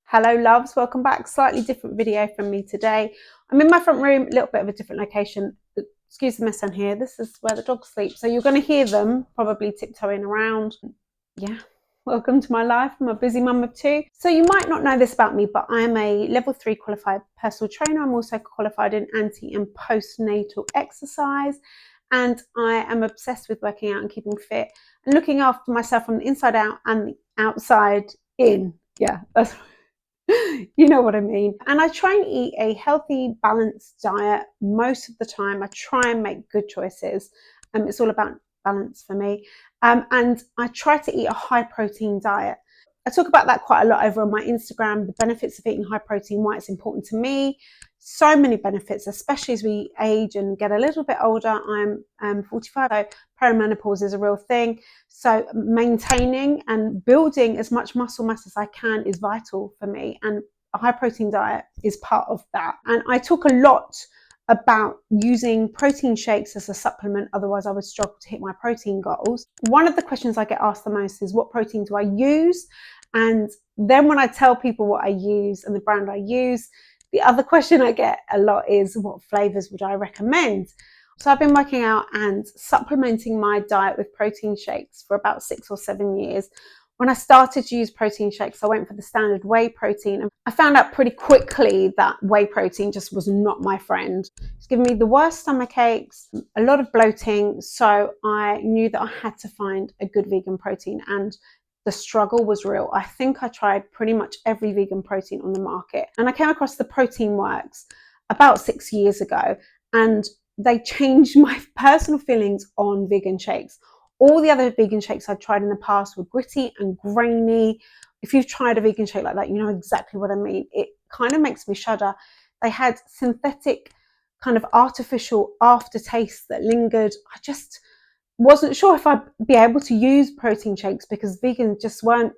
Hello loves, welcome back. Slightly different video from me today. I'm in my front room, a little bit of a different location. Excuse the mess on here. This is where the dogs sleep. So you're going to hear them probably tiptoeing around. Yeah, welcome to my life. I'm a busy mum of two. So you might not know this about me, but I am a level 3 qualified personal trainer. I'm also qualified in anti and postnatal exercise. And I am obsessed with working out and keeping fit and looking after myself from the inside out and the outside in. Yeah, that's you know what I mean. And I try and eat a healthy, balanced diet most of the time. I try and make good choices. It's all about balance for me. And I try to eat a high protein diet. I talk about that quite a lot over on my Instagram, the benefits of eating high protein, why it's important to me. So many benefits, especially as we age and get a little bit older. I'm 45, so perimenopause is a real thing. So maintaining and building as much muscle mass as I can is vital for me. And a high protein diet is part of that. And I talk a lot about using protein shakes as a supplement, otherwise I would struggle to hit my protein goals. One of the questions I get asked the most is, what protein do I use? And then when I tell people what I use and the brand I use, the other question I get a lot is, what flavours would I recommend? So I've been working out and supplementing my diet with protein shakes for about 6 or 7 years. When I started to use protein shakes, I went for the standard whey protein. And I found out pretty quickly that whey protein just was not my friend. It's given me the worst stomach aches, a lot of bloating. So I knew that I had to find a good vegan protein, and the struggle was real. I think I tried pretty much every vegan protein on the market, and I came across the Protein Works about 6 years ago, and they changed my personal feelings on vegan shakes. All the other vegan shakes I'd tried in the past were gritty and grainy. If you've tried a vegan shake like that, you know exactly what I mean. It kind of makes me shudder. They had synthetic, kind of artificial aftertaste that lingered. I just wasn't sure if I'd be able to use protein shakes because vegans just weren't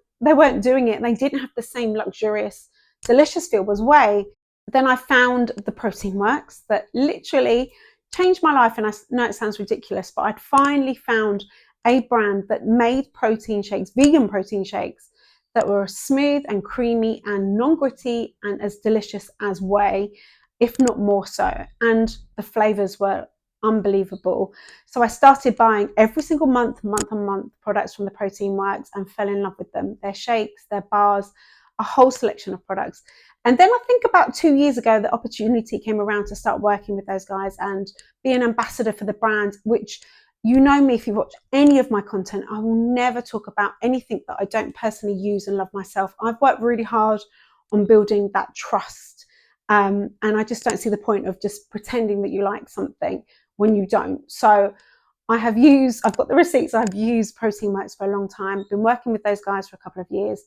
doing it. And they didn't have the same luxurious, delicious feel as whey. Then I found the Protein Works that literally changed my life. And I know it sounds ridiculous, but I'd finally found a brand that made protein shakes, vegan protein shakes, that were smooth and creamy and non-gritty and as delicious as whey, if not more so. And the flavours were unbelievable. So I started buying every single month on month products from the Protein Works and fell in love with them. Their shakes, their bars, a whole selection of products. And then I think about 2 years ago, the opportunity came around to start working with those guys and be an ambassador for the brand, which, you know me, if you watch any of my content, I will never talk about anything that I don't personally use and love myself. I've worked really hard on building that trust. And I just don't see the point of just pretending that you like something when you don't. So I've got the receipts. I've used Protein Works for a long time, been working with those guys for a couple of years.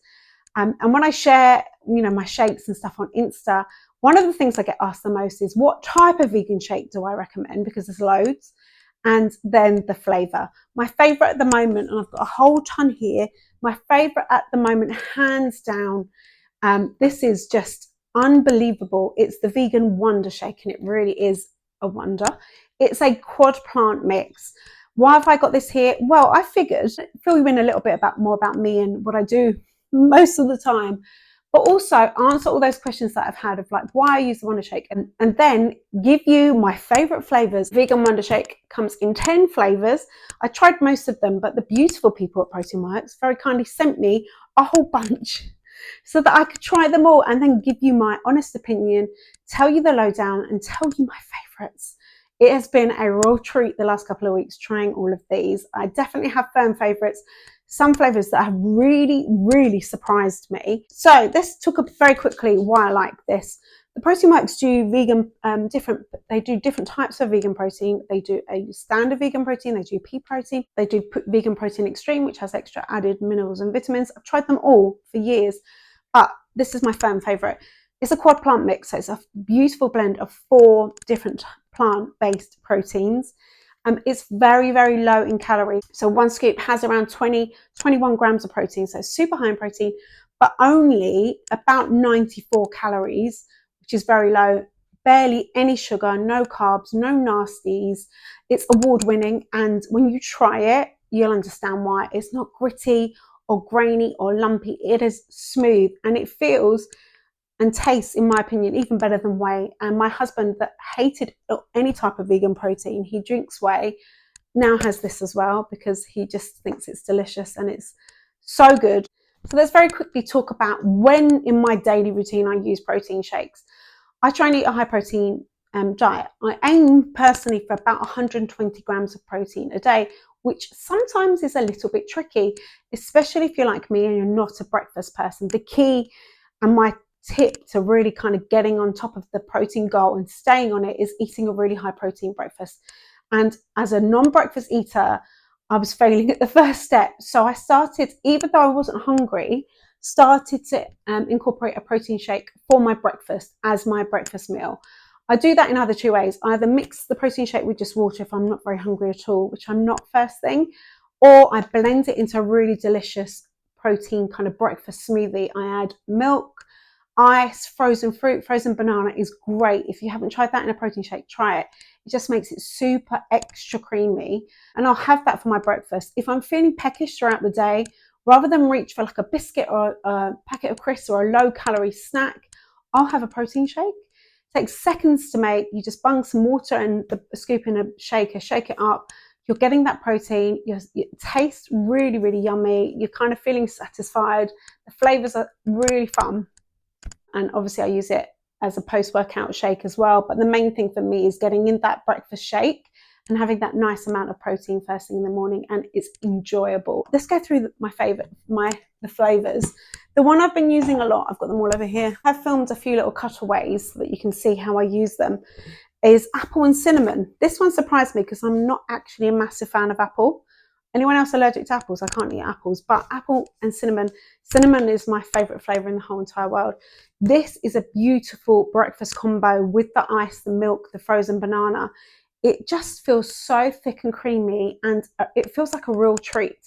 And when I share, my shakes and stuff on Insta, one of the things I get asked the most is, what type of vegan shake do I recommend? Because there's loads. And then the flavour. My favourite at the moment, and I've got a whole ton here, my favourite at the moment, hands down, this is just unbelievable. It's the Vegan Wondershake, and it really is a wonder. It's a quad plant mix. Why have I got this here? Well, I figured fill you in a little bit more about me and what I do most of the time, but also answer all those questions that I've had of like why I use the Wondershake, and then give you my favorite flavors. Vegan Wondershake comes in 10 flavors. I tried most of them, but the beautiful people at Protein Works very kindly sent me a whole bunch so that I could try them all and then give you my honest opinion, tell you the lowdown, and tell you my favorites. It has been a real treat the last couple of weeks trying all of these. I definitely have firm favorites, some flavors that have really, really surprised me. So let's talk very quickly why I like this. The Protein Works do they do different types of vegan protein. They do a standard vegan protein, they do pea protein, they do vegan protein extreme, which has extra added minerals and vitamins. I've tried them all for years, but this is my firm favorite. It's a quad plant mix, so it's a beautiful blend of 4 different plant-based proteins. It's very, very low in calories. So one scoop has around 21 grams of protein, so super high in protein, but only about 94 calories, which is very low. Barely any sugar, no carbs, no nasties. It's award-winning, and when you try it, you'll understand why. It's not gritty or grainy or lumpy. It is smooth, and it feels and tastes, in my opinion, even better than whey. And my husband, that hated any type of vegan protein, he drinks whey, now has this as well because he just thinks it's delicious and it's so good. So let's very quickly talk about when in my daily routine I use protein shakes. I try and eat a high protein diet. I aim personally for about 120 grams of protein a day, which sometimes is a little bit tricky, especially if you're like me and you're not a breakfast person. The key and my tip to really kind of getting on top of the protein goal and staying on it is eating a really high protein breakfast. And as a non-breakfast eater, I was failing at the first step. So I started, even though I wasn't hungry, started to incorporate a protein shake for my breakfast as my breakfast meal. I do that in either two ways. I either mix the protein shake with just water if I'm not very hungry at all, which I'm not first thing, or I blend it into a really delicious protein kind of breakfast smoothie. I add milk, ice, frozen fruit, frozen banana is great. If you haven't tried that in a protein shake, try it. It just makes it super extra creamy. And I'll have that for my breakfast. If I'm feeling peckish throughout the day, rather than reach for like a biscuit or a packet of crisps or a low calorie snack, I'll have a protein shake. It takes seconds to make. You just bung some water and a scoop in a shaker, shake it up. You're getting that protein. It tastes really, really yummy. You're kind of feeling satisfied. The flavors are really fun. And obviously I use it as a post-workout shake as well. But the main thing for me is getting in that breakfast shake and having that nice amount of protein first thing in the morning, and it's enjoyable. Let's go through my favorite, the flavors. The one I've been using a lot, I've got them all over here. I've filmed a few little cutaways so that you can see how I use them, is apple and cinnamon. This one surprised me because I'm not actually a massive fan of apple. Anyone else allergic to apples? I can't eat apples, but apple and cinnamon. Cinnamon is my favorite flavor in the whole entire world. This is a beautiful breakfast combo with the ice, the milk, the frozen banana. It just feels so thick and creamy, and it feels like a real treat.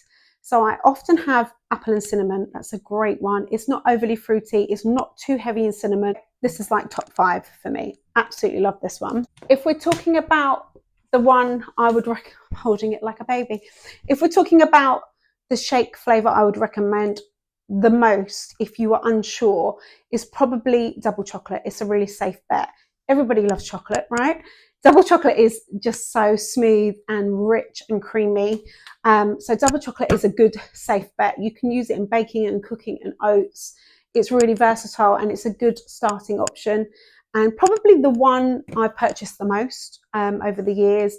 So I often have apple and cinnamon. That's a great one. It's not overly fruity. It's not too heavy in cinnamon. This is like top 5 for me. Absolutely love this one. If we're talking about the one I would recommend, I'm holding it like a baby. If we're talking about the shake flavor I would recommend the most if you are unsure, is probably double chocolate. It's a really safe bet. Everybody loves chocolate, right? Double chocolate is just so smooth and rich and creamy. So double chocolate is a good safe bet. You can use it in baking and cooking and oats. It's really versatile and it's a good starting option. And probably the one I've purchased the most over the years.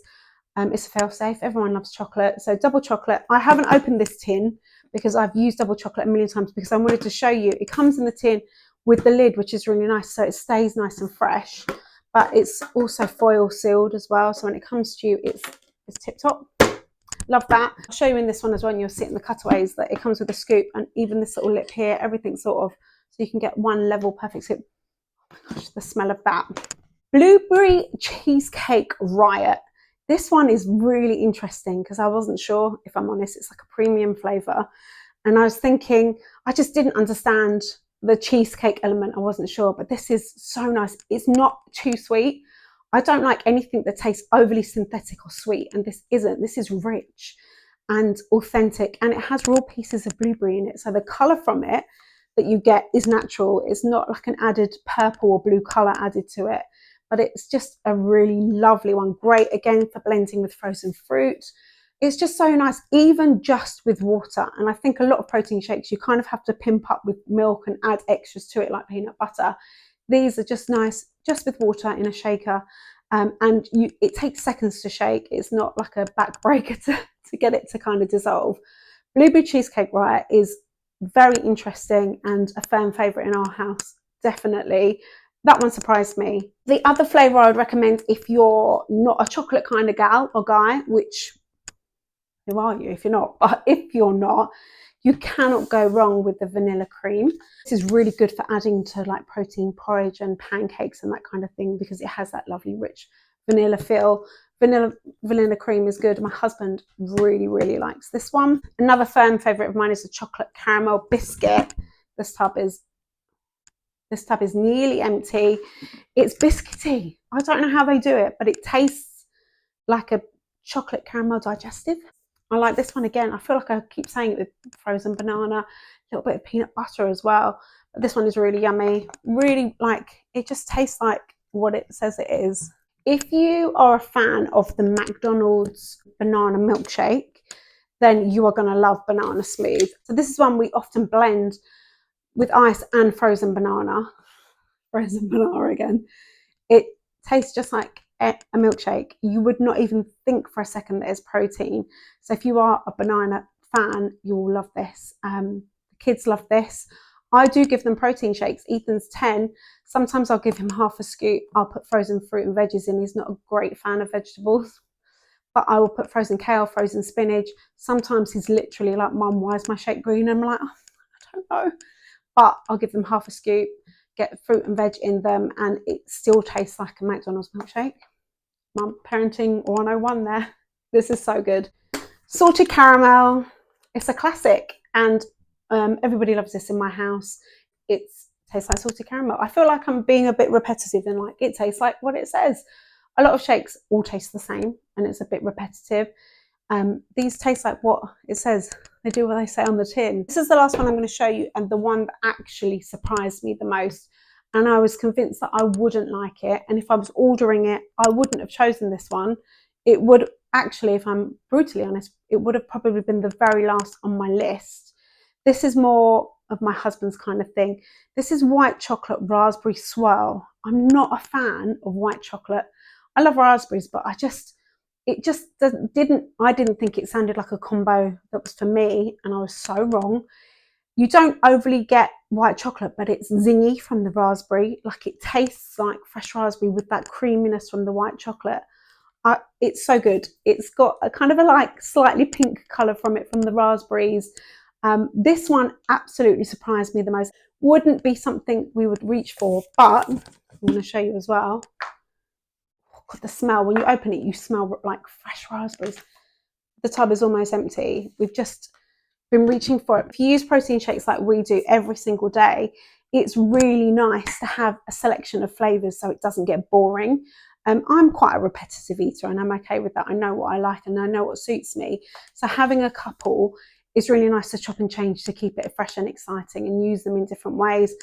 It's a fail-safe. Everyone loves chocolate. So double chocolate. I haven't opened this tin because I've used double chocolate a million times because I wanted to show you. It comes in the tin with the lid, which is really nice. So it stays nice and fresh. But it's also foil sealed as well. So when it comes to you, it's tip top. Love that. I'll show you in this one as well. And you'll see it in the cutaways that it comes with a scoop, and even this little lip here, everything sort of, so you can get one level perfect scoop. Oh my gosh, the smell of that. Blueberry cheesecake riot. This one is really interesting because I wasn't sure, if I'm honest. It's like a premium flavor. And I was thinking, I just didn't understand the cheesecake element. I wasn't sure, but this is so nice. It's not too sweet. I don't like anything that tastes overly synthetic or sweet, and this isn't. This is rich and authentic, and it has raw pieces of blueberry in it. So the color from it that you get is natural. It's not like an added purple or blue color added to it, but it's just a really lovely one. Great again for blending with frozen fruit. It's just so nice, even just with water. And I think a lot of protein shakes, you kind of have to pimp up with milk and add extras to it, like peanut butter. These are just nice, just with water in a shaker. And it takes seconds to shake. It's not like a backbreaker to get it to kind of dissolve. Blueberry cheesecake riot is very interesting and a firm favorite in our house, definitely. That one surprised me. The other flavor I would recommend if you're not a chocolate kind of gal or guy, which, who are you if you're not? But if you're not, you cannot go wrong with the vanilla cream. This is really good for adding to like protein porridge and pancakes and that kind of thing because it has that lovely rich vanilla feel. Vanilla cream is good. My husband really, really likes this one. Another firm favorite of mine is the chocolate caramel biscuit. This tub is nearly empty. It's biscuity. I don't know how they do it, but it tastes like a chocolate caramel digestive. I like this one again. I feel like I keep saying it with frozen banana, a little bit of peanut butter as well. This one is really yummy. Really, like, it just tastes like what it says it is. If you are a fan of the McDonald's banana milkshake, then you are going to love Banana Smooth. So this is one we often blend with ice and frozen banana. Frozen banana again. It tastes just like a milkshake. You would not even think for a second that it's protein. So if you are a banana fan, you'll love this. The kids love this. I do give them protein shakes. Ethan's 10. Sometimes I'll give him half a scoop. I'll put frozen fruit and veggies in. He's not a great fan of vegetables, but I will put frozen kale, frozen spinach. Sometimes he's literally like, Mum, why is my shake green? And I'm like, oh, I don't know. But I'll give them half a scoop, get fruit and veg in them, and it still tastes like a McDonald's milkshake. Mum, parenting 101 there. This is so good. Salted caramel. It's a classic, and everybody loves this in my house. It tastes like salted caramel. I feel like I'm being a bit repetitive and like it tastes like what it says. A lot of shakes all taste the same and it's a bit repetitive. These taste like what it says. They do what they say on the tin. This is the last one I'm going to show you, and the one that actually surprised me the most. And I was convinced that I wouldn't like it. And if I was ordering it, I wouldn't have chosen this one. It would actually, if I'm brutally honest, it would have probably been the very last on my list. This is more of my husband's kind of thing. This is white chocolate raspberry swirl. I'm not a fan of white chocolate. I love raspberries, but I didn't think it sounded like a combo that was for me, and I was so wrong. You don't overly get white chocolate, but it's zingy from the raspberry. Like, it tastes like fresh raspberry with that creaminess from the white chocolate. It's so good. It's got a kind of a like slightly pink colour from it, from the raspberries. This one absolutely surprised me the most. Wouldn't be something we would reach for, but I'm going to show you as well. God, the smell, when you open it, you smell like fresh raspberries. The tub is almost empty. We've just been reaching for it. If you use protein shakes like we do every single day, it's really nice to have a selection of flavours so it doesn't get boring. I'm quite a repetitive eater, and I'm okay with that. I know what I like and I know what suits me. So having a couple is really nice to chop and change to keep it fresh and exciting and use them in different ways.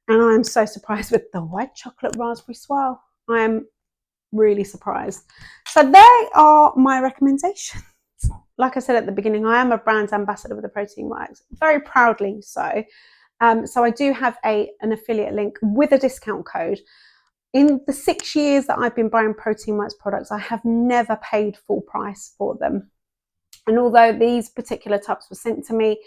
And I'm so surprised with the white chocolate raspberry swirl. I am really surprised. So they are my recommendations. Like I said at the beginning, I am a brand ambassador with the Protein Works, very proudly so. So I do have an affiliate link with a discount code. In the 6 years that I've been buying Protein Works products, I have never paid full price for them. And although these particular tubs were sent to me,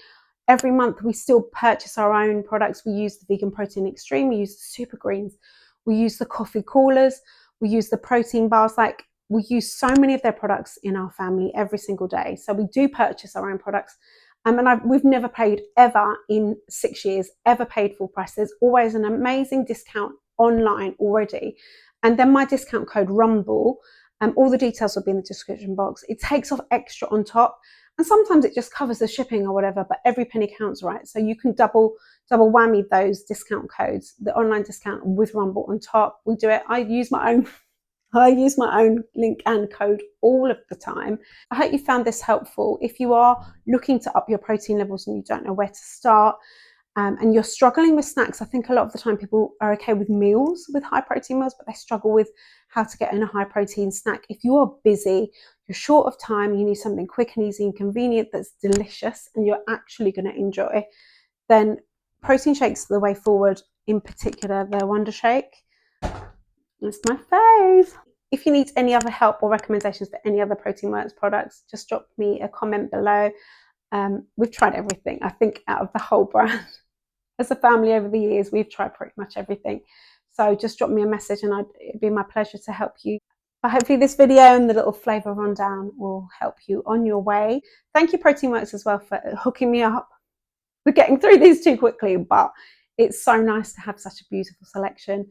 every month we still purchase our own products. We use the Vegan Protein Extreme, we use the Super Greens, we use the coffee coolers, we use the protein bars. Like, we use so many of their products in our family every single day. So we do purchase our own products. And we've never paid, ever in 6 years, ever paid full price. There's always an amazing discount online already. And then my discount code RUMBLE, all the details will be in the description box. It takes off extra on top. And sometimes it just covers the shipping or whatever, but every penny counts, right? So you can double whammy those discount codes, the online discount with Rumble on top. We do it. I use my own link and code all of the time. I hope you found this helpful. If you are looking to up your protein levels and you don't know where to start, and you're struggling with snacks, I think a lot of the time people are okay with meals, with high protein meals, but they struggle with how to get in a high protein snack. If you are busy, you're short of time, you need something quick and easy and convenient that's delicious and you're actually going to enjoy, then protein shakes are the way forward. In particular, the Wondershake. It's my fave. If you need any other help or recommendations for any other Protein Works products, just drop me a comment below. We've tried everything, I think, out of the whole brand. As a family over the years, we've tried pretty much everything. So just drop me a message and it'd be my pleasure to help you. But hopefully this video and the little flavour rundown will help you on your way. Thank you, Protein Works, as well, for hooking me up. We're getting through these too quickly, but it's so nice to have such a beautiful selection.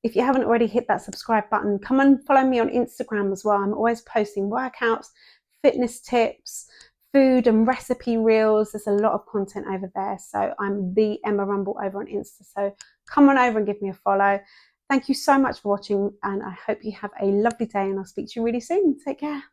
If you haven't already hit that subscribe button, come and follow me on Instagram as well. I'm always posting workouts, fitness tips, food and recipe reels. There's a lot of content over there. So I'm the Emma Rumble over on Insta. So come on over and give me a follow. Thank you so much for watching, and I hope you have a lovely day, and I'll speak to you really soon. Take care.